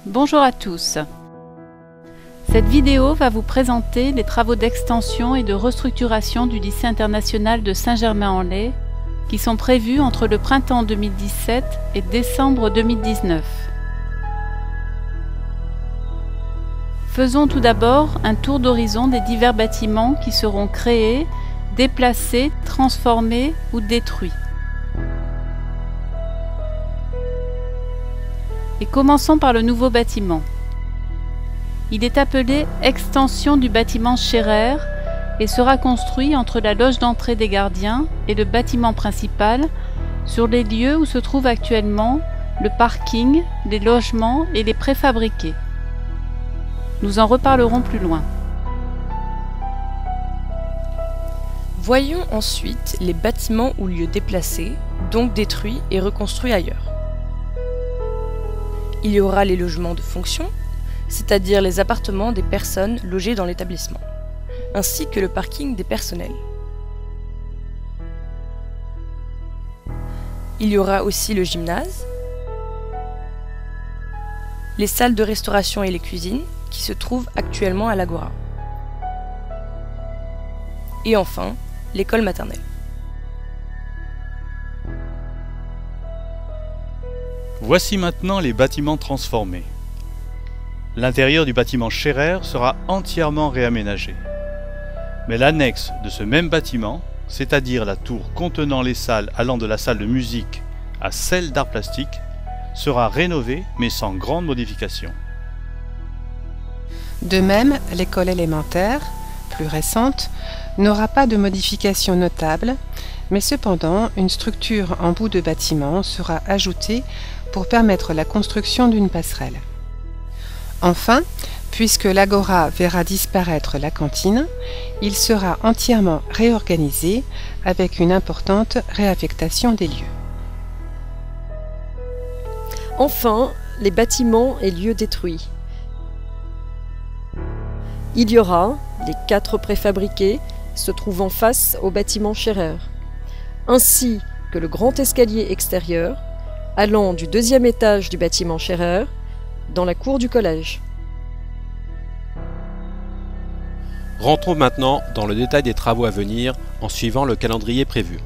Bonjour à tous. Cette vidéo va vous présenter les travaux d'extension et de restructuration du lycée international de Saint-Germain-en-Laye qui sont prévus entre le printemps 2017 et décembre 2019. Faisons tout d'abord un tour d'horizon des divers bâtiments qui seront créés, déplacés, transformés ou détruits. Et commençons par le nouveau bâtiment. Il est appelé extension du bâtiment Scherrer et sera construit entre la loge d'entrée des gardiens et le bâtiment principal sur les lieux où se trouvent actuellement le parking, les logements et les préfabriqués. Nous en reparlerons plus loin. Voyons ensuite les bâtiments ou lieux déplacés, donc détruits et reconstruits ailleurs. Il y aura les logements de fonction, c'est-à-dire les appartements des personnes logées dans l'établissement, ainsi que le parking des personnels. Il y aura aussi le gymnase, les salles de restauration et les cuisines qui se trouvent actuellement à l'Agora. Et enfin, l'école maternelle. Voici maintenant les bâtiments transformés. L'intérieur du bâtiment Scherrer sera entièrement réaménagé. Mais l'annexe de ce même bâtiment, c'est-à-dire la tour contenant les salles allant de la salle de musique à celle d'art plastique, sera rénovée mais sans grande modification. De même, l'école élémentaire, plus récente, n'aura pas de modification notable, mais cependant une structure en bout de bâtiment sera ajoutée pour permettre la construction d'une passerelle. Enfin, puisque l'Agora verra disparaître la cantine, il sera entièrement réorganisé avec une importante réaffectation des lieux. Enfin, les bâtiments et lieux détruits. Il y aura les 4 préfabriqués se trouvant face au bâtiment Scherrer, ainsi que le grand escalier extérieur allant du 2e étage du bâtiment Scherrer dans la cour du collège. Rentrons maintenant dans le détail des travaux à venir en suivant le calendrier prévu.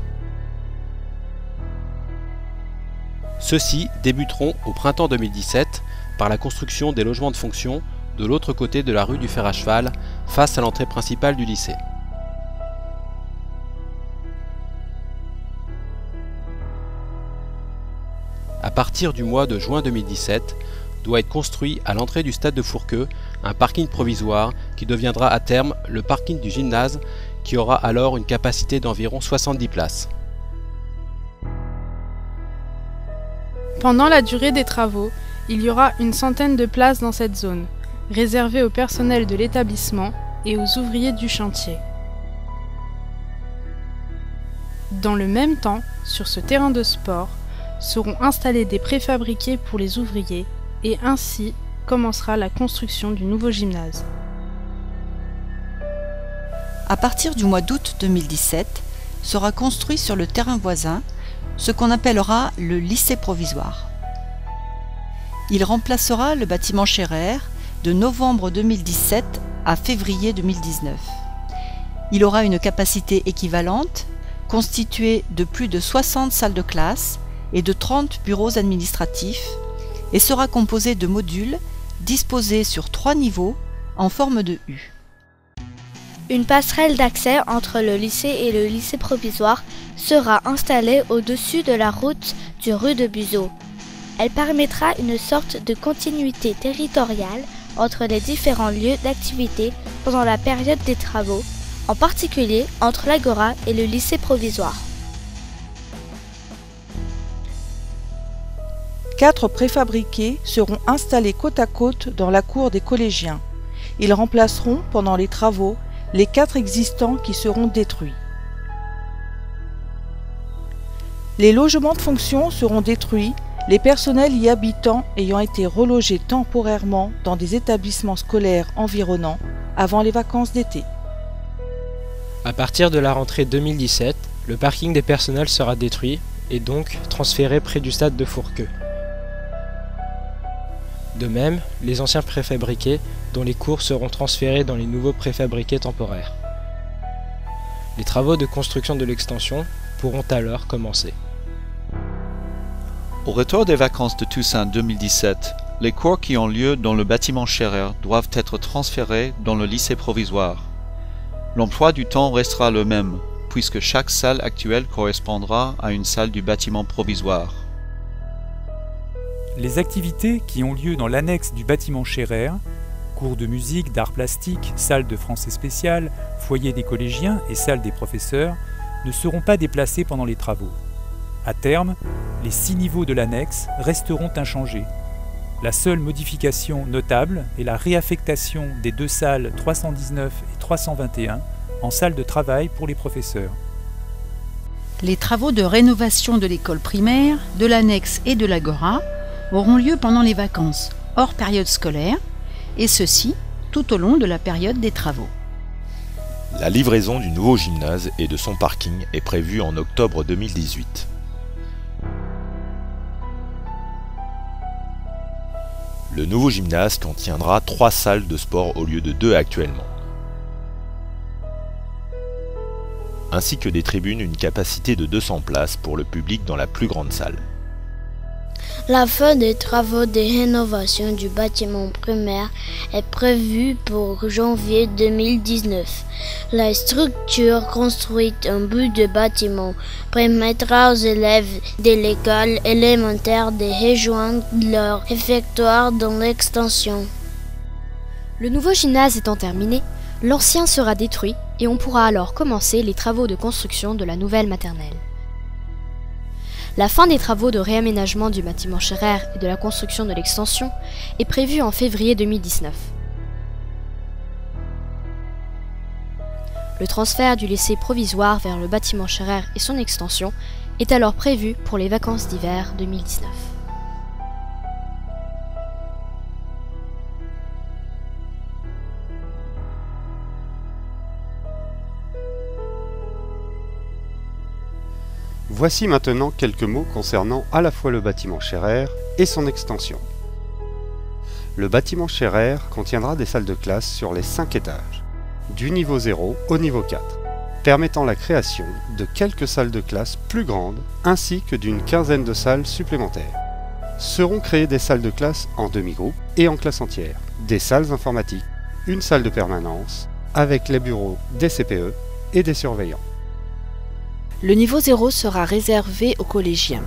Ceux-ci débuteront au printemps 2017 par la construction des logements de fonction de l'autre côté de la rue du Fer à Cheval, face à l'entrée principale du lycée. À partir du mois de juin 2017, doit être construit à l'entrée du stade de Fourqueux un parking provisoire qui deviendra à terme le parking du gymnase qui aura alors une capacité d'environ 70 places. Pendant la durée des travaux, il y aura une centaine de places dans cette zone, réservées au personnel de l'établissement et aux ouvriers du chantier. Dans le même temps, sur ce terrain de sport, seront installés des préfabriqués pour les ouvriers et ainsi commencera la construction du nouveau gymnase. À partir du mois d'août 2017, sera construit sur le terrain voisin ce qu'on appellera le lycée provisoire. Il remplacera le bâtiment Scherrer de novembre 2017 à février 2019. Il aura une capacité équivalente, constituée de plus de 60 salles de classe et de 30 bureaux administratifs, et sera composé de modules disposés sur 3 niveaux en forme de U. Une passerelle d'accès entre le lycée et le lycée provisoire sera installée au-dessus de la route du rue de Buzeau. Elle permettra une sorte de continuité territoriale entre les différents lieux d'activité pendant la période des travaux, en particulier entre l'Agora et le lycée provisoire. 4 préfabriqués seront installés côte à côte dans la cour des collégiens. Ils remplaceront, pendant les travaux, les 4 existants qui seront détruits. Les logements de fonction seront détruits, les personnels y habitant ayant été relogés temporairement dans des établissements scolaires environnants avant les vacances d'été. À partir de la rentrée 2017, le parking des personnels sera détruit et donc transféré près du stade de Fourqueux. De même, les anciens préfabriqués dont les cours seront transférés dans les nouveaux préfabriqués temporaires. Les travaux de construction de l'extension pourront alors commencer. Au retour des vacances de Toussaint 2017, les cours qui ont lieu dans le bâtiment Scherer doivent être transférés dans le lycée provisoire. L'emploi du temps restera le même, puisque chaque salle actuelle correspondra à une salle du bâtiment provisoire. Les activités qui ont lieu dans l'annexe du bâtiment Scherer, cours de musique, d'art plastique, salle de français spécial, foyer des collégiens et salle des professeurs, ne seront pas déplacés pendant les travaux. À terme, les 6 niveaux de l'annexe resteront inchangés. La seule modification notable est la réaffectation des 2 salles 319 et 321 en salle de travail pour les professeurs. Les travaux de rénovation de l'école primaire, de l'annexe et de l'agora auront lieu pendant les vacances, hors période scolaire, et ceci tout au long de la période des travaux. La livraison du nouveau gymnase et de son parking est prévue en octobre 2018. Le nouveau gymnase contiendra 3 salles de sport au lieu de 2 actuellement, ainsi que des tribunes une capacité de 200 places pour le public dans la plus grande salle. La fin des travaux de rénovation du bâtiment primaire est prévue pour janvier 2019. La structure construite en bout de bâtiment permettra aux élèves de l'école élémentaire de rejoindre leur réfectoire dans l'extension. Le nouveau gymnase étant terminé, l'ancien sera détruit et on pourra alors commencer les travaux de construction de la nouvelle maternelle. La fin des travaux de réaménagement du bâtiment Scherer et de la construction de l'extension est prévue en février 2019. Le transfert du lycée provisoire vers le bâtiment Scherer et son extension est alors prévu pour les vacances d'hiver 2019. Voici maintenant quelques mots concernant à la fois le bâtiment Scherer et son extension. Le bâtiment Scherer contiendra des salles de classe sur les 5 étages, du niveau 0 au niveau 4, permettant la création de quelques salles de classe plus grandes ainsi que d'une quinzaine de salles supplémentaires. Seront créées des salles de classe en demi-groupe et en classe entière, des salles informatiques, une salle de permanence, avec les bureaux des CPE et des surveillants. Le niveau 0 sera réservé aux collégiens.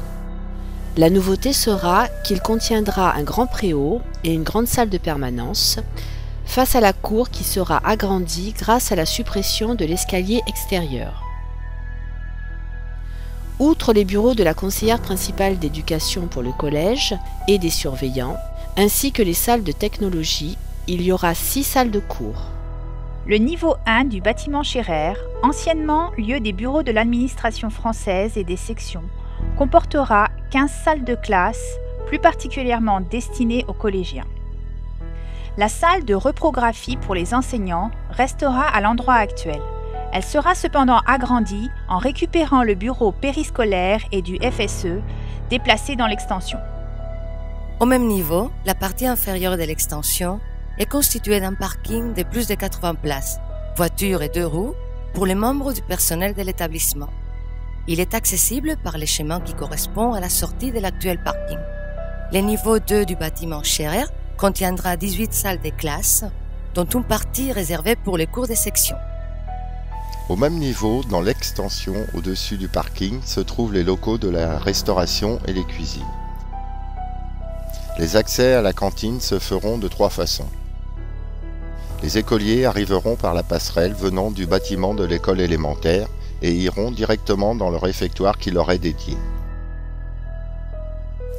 La nouveauté sera qu'il contiendra un grand préau et une grande salle de permanence, face à la cour qui sera agrandie grâce à la suppression de l'escalier extérieur. Outre les bureaux de la conseillère principale d'éducation pour le collège et des surveillants, ainsi que les salles de technologie, il y aura 6 salles de cours. Le niveau 1 du bâtiment Scherer, anciennement lieu des bureaux de l'administration française et des sections, comportera 15 salles de classe, plus particulièrement destinées aux collégiens. La salle de reprographie pour les enseignants restera à l'endroit actuel. Elle sera cependant agrandie en récupérant le bureau périscolaire et du FSE déplacé dans l'extension. Au même niveau, la partie inférieure de l'extension est constituée d'un parking de plus de 80 places, voitures et 2 roues, pour les membres du personnel de l'établissement. Il est accessible par les chemins qui correspondent à la sortie de l'actuel parking. Le niveau 2 du bâtiment Scherer contiendra 18 salles de classe, dont une partie réservée pour les cours de section. Au même niveau, dans l'extension au-dessus du parking, se trouvent les locaux de la restauration et les cuisines. Les accès à la cantine se feront de 3 façons. Les écoliers arriveront par la passerelle venant du bâtiment de l'école élémentaire et iront directement dans le réfectoire qui leur est dédié.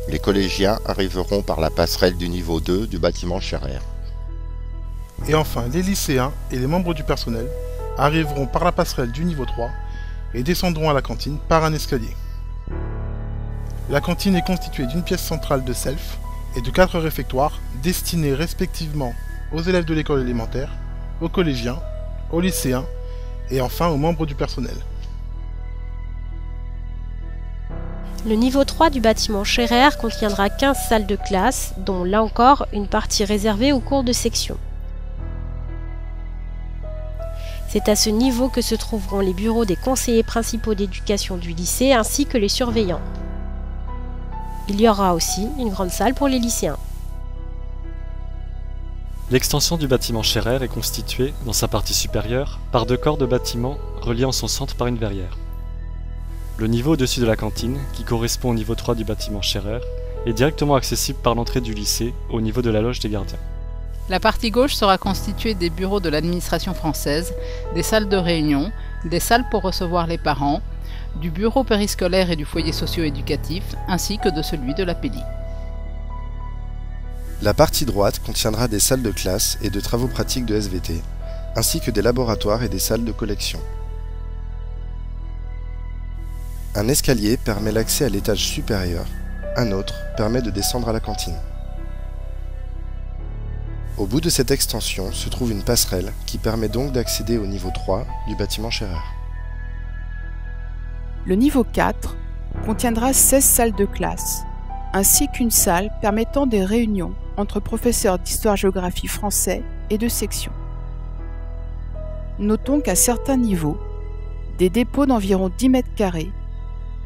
Les collégiens arriveront par la passerelle du niveau 2 du bâtiment Scherer. Et enfin, les lycéens et les membres du personnel arriveront par la passerelle du niveau 3 et descendront à la cantine par un escalier. La cantine est constituée d'une pièce centrale de self et de 4 réfectoires destinés respectivement aux élèves de l'école élémentaire, aux collégiens, aux lycéens et enfin aux membres du personnel. Le niveau 3 du bâtiment Scherer contiendra 15 salles de classe, dont là encore une partie réservée aux cours de section. C'est à ce niveau que se trouveront les bureaux des conseillers principaux d'éducation du lycée ainsi que les surveillants. Il y aura aussi une grande salle pour les lycéens. L'extension du bâtiment Scherer est constituée, dans sa partie supérieure, par 2 corps de bâtiments reliant son centre par une verrière. Le niveau au-dessus de la cantine, qui correspond au niveau 3 du bâtiment Scherer, est directement accessible par l'entrée du lycée au niveau de la loge des gardiens. La partie gauche sera constituée des bureaux de l'administration française, des salles de réunion, des salles pour recevoir les parents, du bureau périscolaire et du foyer socio-éducatif, ainsi que de celui de l'APELI. La partie droite contiendra des salles de classe et de travaux pratiques de SVT, ainsi que des laboratoires et des salles de collection. Un escalier permet l'accès à l'étage supérieur, un autre permet de descendre à la cantine. Au bout de cette extension se trouve une passerelle qui permet donc d'accéder au niveau 3 du bâtiment Scherer. Le niveau 4 contiendra 16 salles de classe, ainsi qu'une salle permettant des réunions entre professeurs d'histoire-géographie français et de section. Notons qu'à certains niveaux, des dépôts d'environ 10 mètres carrés,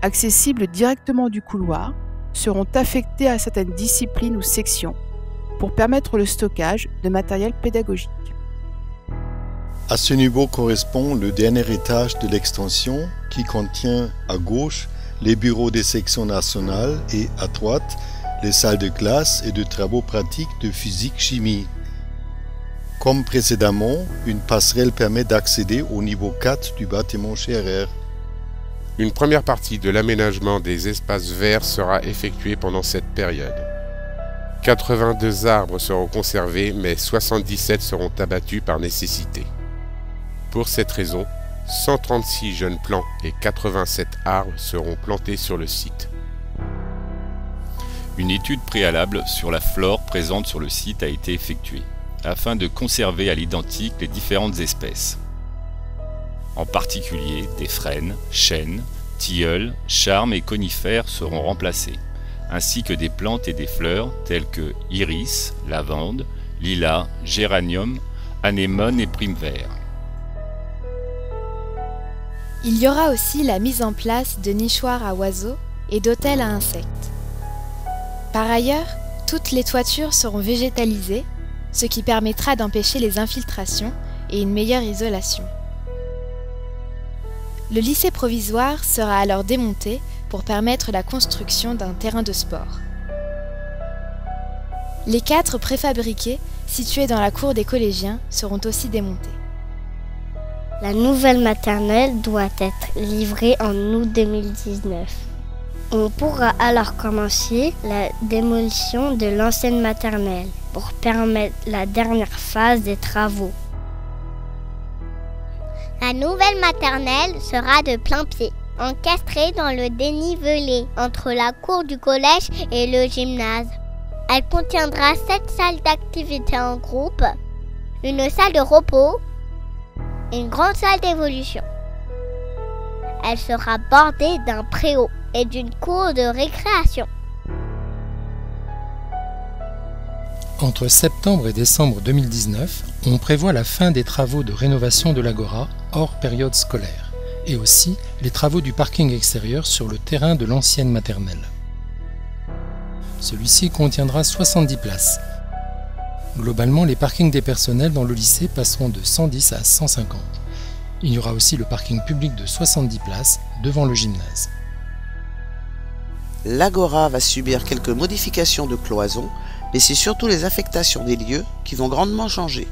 accessibles directement du couloir, seront affectés à certaines disciplines ou sections pour permettre le stockage de matériel pédagogique. À ce niveau correspond le dernier étage de l'extension qui contient à gauche les bureaux des sections nationales et à droite les salles de classe et de travaux pratiques de physique-chimie. Comme précédemment, une passerelle permet d'accéder au niveau 4 du bâtiment Scherer. Une première partie de l'aménagement des espaces verts sera effectuée pendant cette période. 82 arbres seront conservés, mais 77 seront abattus par nécessité. Pour cette raison, 136 jeunes plants et 87 arbres seront plantés sur le site. Une étude préalable sur la flore présente sur le site a été effectuée, afin de conserver à l'identique les différentes espèces. En particulier, des frênes, chênes, tilleuls, charmes et conifères seront remplacés, ainsi que des plantes et des fleurs telles que iris, lavande, lilas, géranium, anémone et prime-vert. Il y aura aussi la mise en place de nichoirs à oiseaux et d'hôtels à insectes. Par ailleurs, toutes les toitures seront végétalisées, ce qui permettra d'empêcher les infiltrations et une meilleure isolation. Le lycée provisoire sera alors démonté pour permettre la construction d'un terrain de sport. Les 4 préfabriqués situés dans la cour des collégiens seront aussi démontés. La nouvelle maternelle doit être livrée en août 2019. On pourra alors commencer la démolition de l'ancienne maternelle pour permettre la dernière phase des travaux. La nouvelle maternelle sera de plain-pied, encastrée dans le dénivelé entre la cour du collège et le gymnase. Elle contiendra 7 salles d'activité en groupe, une salle de repos, une grande salle d'évolution. Elle sera bordée d'un préau et d'une cour de récréation. Entre septembre et décembre 2019, on prévoit la fin des travaux de rénovation de l'Agora hors période scolaire et aussi les travaux du parking extérieur sur le terrain de l'ancienne maternelle. Celui-ci contiendra 70 places. Globalement, les parkings des personnels dans le lycée passeront de 110 à 150. Il y aura aussi le parking public de 70 places devant le gymnase. L'Agora va subir quelques modifications de cloison, mais c'est surtout les affectations des lieux qui vont grandement changer.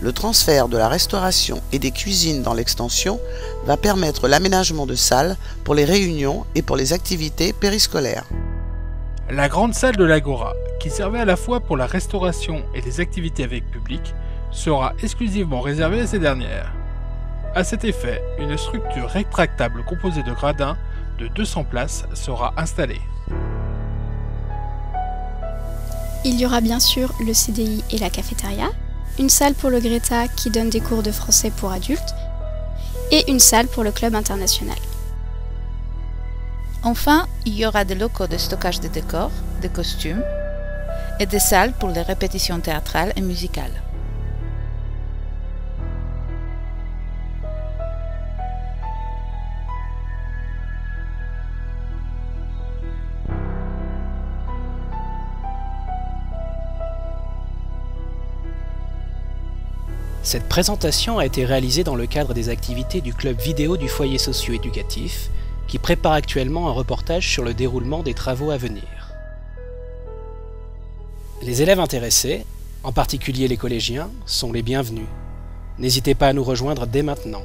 Le transfert de la restauration et des cuisines dans l'extension va permettre l'aménagement de salles pour les réunions et pour les activités périscolaires. La grande salle de l'Agora, qui servait à la fois pour la restauration et les activités avec public, sera exclusivement réservée à ces dernières. À cet effet, une structure rétractable composée de gradins de 200 places sera installée. Il y aura bien sûr le CDI et la cafétéria, une salle pour le Greta qui donne des cours de français pour adultes et une salle pour le club international. Enfin, il y aura des locaux de stockage de décors, de costumes et des salles pour les répétitions théâtrales et musicales. Cette présentation a été réalisée dans le cadre des activités du club vidéo du foyer socio-éducatif, qui prépare actuellement un reportage sur le déroulement des travaux à venir. Les élèves intéressés, en particulier les collégiens, sont les bienvenus. N'hésitez pas à nous rejoindre dès maintenant.